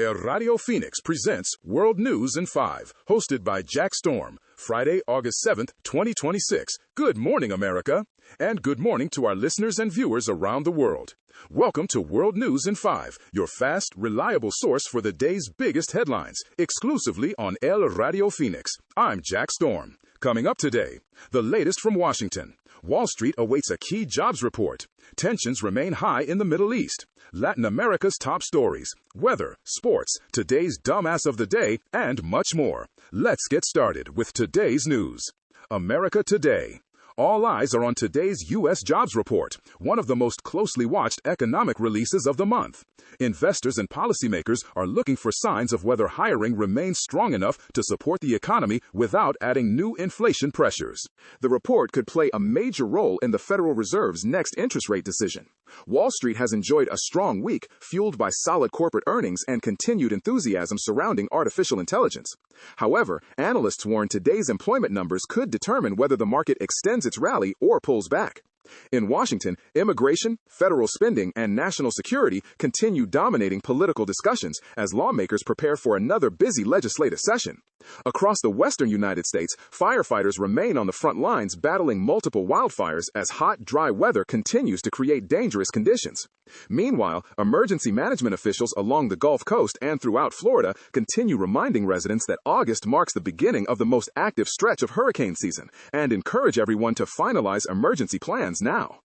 El Radio Phoenix presents World News in 5, hosted by Jack Storm, Friday, August 7th, 2026. Good morning, America, and good morning to our listeners and viewers around the world. Welcome to World News in 5, your fast, reliable source for the day's biggest headlines, exclusively on El Radio Phoenix. I'm Jack Storm. Coming up today, the latest from Washington. Wall Street awaits a key jobs report. Tensions remain high in the Middle East. Latin America's top stories, weather, sports, today's dumbass of the day, and much more. Let's get started with today's news. America Today. All eyes are on today's U.S. jobs report, one of the most closely watched economic releases of the month. Investors and policymakers are looking for signs of whether hiring remains strong enough to support the economy without adding new inflation pressures. The report could play a major role in the Federal Reserve's next interest rate decision. Wall Street has enjoyed a strong week, fueled by solid corporate earnings and continued enthusiasm surrounding artificial intelligence. However, analysts warn today's employment numbers could determine whether the market extends its rally or pulls back. In Washington, immigration, federal spending, and national security continue dominating political discussions as lawmakers prepare for another busy legislative session. Across the western United States, firefighters remain on the front lines battling multiple wildfires as hot, dry weather continues to create dangerous conditions. Meanwhile, emergency management officials along the Gulf Coast and throughout Florida continue reminding residents that August marks the beginning of the most active stretch of hurricane season and encourage everyone to finalize emergency plans now.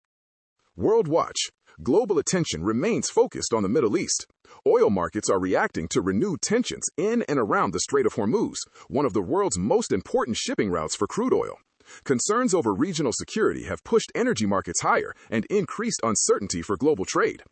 World Watch. Global attention remains focused on the Middle East. Oil markets are reacting to renewed tensions in and around the Strait of Hormuz, one of the world's most important shipping routes for crude oil. Concerns over regional security have pushed energy markets higher and increased uncertainty for global trade.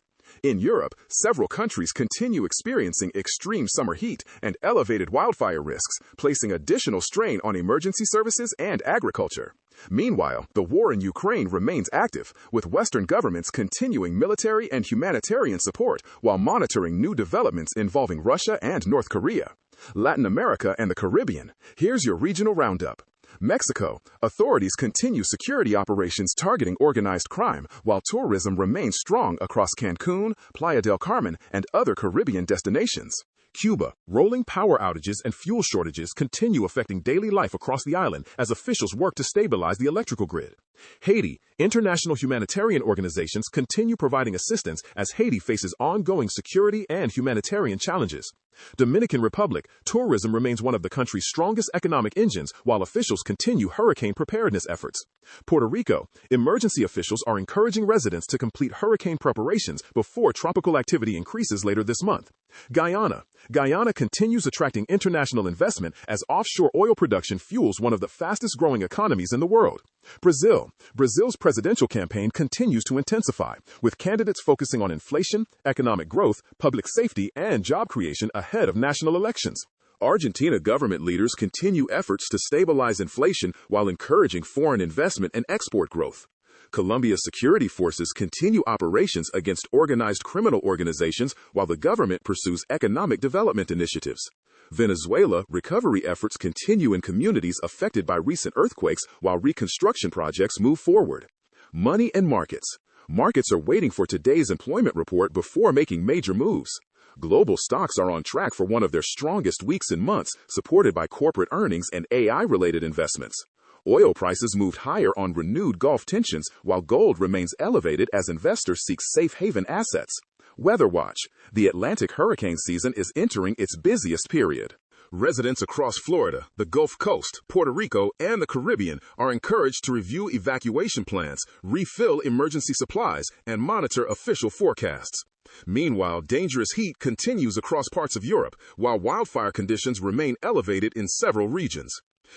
In Europe, several countries continue experiencing extreme summer heat and elevated wildfire risks, placing additional strain on emergency services and agriculture. Meanwhile, the war in Ukraine remains active, with Western governments continuing military and humanitarian support while monitoring new developments involving Russia and North Korea. Latin America and the Caribbean. Here's your regional roundup. Mexico. Authorities continue security operations targeting organized crime, while tourism remains strong across Cancun, Playa del Carmen, and other Caribbean destinations. Cuba. Rolling power outages and fuel shortages continue affecting daily life across the island as officials work to stabilize the electrical grid. Haiti. International humanitarian organizations continue providing assistance as Haiti faces ongoing security and humanitarian challenges. Dominican Republic. Tourism remains one of the country's strongest economic engines while officials continue hurricane preparedness efforts. Puerto Rico. Emergency officials are encouraging residents to complete hurricane preparations before tropical activity increases later this month. Guyana. Guyana continues attracting international investment as offshore oil production fuels one of the fastest growing economies in the world. Brazil. Brazil's presidential campaign continues to intensify, with candidates focusing on inflation, economic growth, public safety, and job creation ahead of national elections. Argentina government leaders continue efforts to stabilize inflation while encouraging foreign investment and export growth. Colombia's security forces continue operations against organized criminal organizations while the government pursues economic development initiatives. Venezuela recovery efforts continue in communities affected by recent earthquakes while reconstruction projects move forward. Money and markets. Markets are waiting for today's employment report before making major moves. Global stocks are on track for one of their strongest weeks in months, supported by corporate earnings and AI-related investments. Oil prices moved higher on renewed Gulf tensions, while gold remains elevated as investors seek safe haven assets. Weather Watch. The Atlantic hurricane season is entering its busiest period. Residents across Florida, the Gulf Coast, Puerto Rico, and the Caribbean are encouraged to review evacuation plans, refill emergency supplies, and monitor official forecasts. Meanwhile, dangerous heat continues across parts of Europe, while wildfire conditions remain elevated in several regions.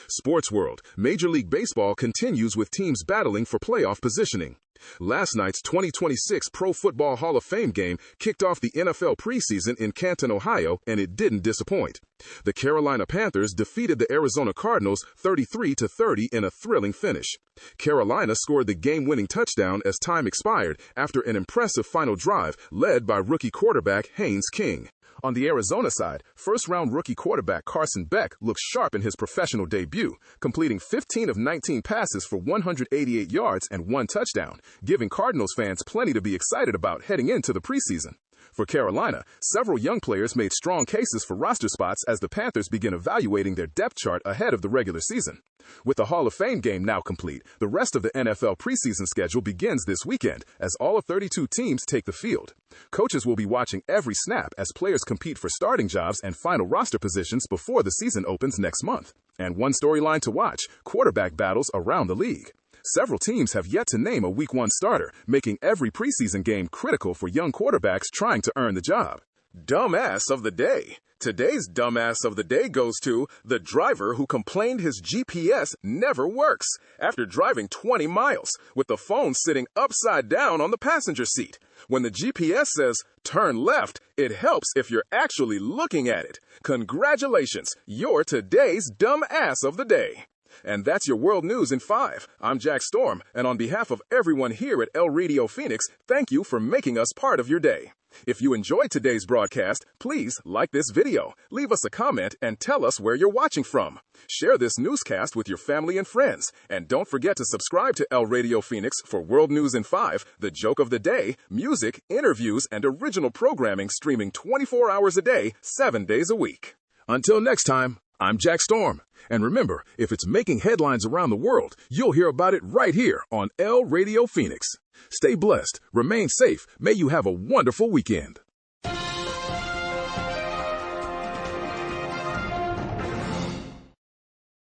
Sports World. Major League Baseball continues with teams battling for playoff positioning. Last night's 2026 Pro Football Hall of Fame game kicked off the NFL preseason in Canton, Ohio, and it didn't disappoint. The Carolina Panthers defeated the Arizona Cardinals 33-30 in a thrilling finish. Carolina scored the game-winning touchdown as time expired after an impressive final drive led by rookie quarterback Haynes King. On the Arizona side, first-round rookie quarterback Carson Beck looked sharp in his professional debut, completing 15 of 19 passes for 188 yards and 1 touchdown, giving Cardinals fans plenty to be excited about heading into the preseason. For Carolina, several young players made strong cases for roster spots as the Panthers begin evaluating their depth chart ahead of the regular season. With the Hall of Fame game now complete, the rest of the NFL preseason schedule begins this weekend as all of 32 teams take the field. Coaches will be watching every snap as players compete for starting jobs and final roster positions before the season opens next month. And one storyline to watch: quarterback battles around the league. Several teams have yet to name a Week 1 starter, making every preseason game critical for young quarterbacks trying to earn the job. Dumbass of the Day. Today's Dumbass of the Day goes to the driver who complained his GPS never works after driving 20 miles with the phone sitting upside down on the passenger seat. When the GPS says, turn left, it helps if you're actually looking at it. Congratulations, you're today's Dumbass of the Day. And that's your World News in 5. I'm Jack Storm, and on behalf of everyone here at El Radio Phoenix, thank you for making us part of your day. If you enjoyed today's broadcast, please like this video, leave us a comment, and tell us where you're watching from. Share this newscast with your family and friends, and don't forget to subscribe to El Radio Phoenix for World News in 5, the joke of the day, music, interviews, and original programming streaming 24 hours a day, 7 days a week. Until next time, I'm Jack Storm. And remember, if it's making headlines around the world, you'll hear about it right here on El Radio Phoenix. Stay blessed, remain safe, may you have a wonderful weekend.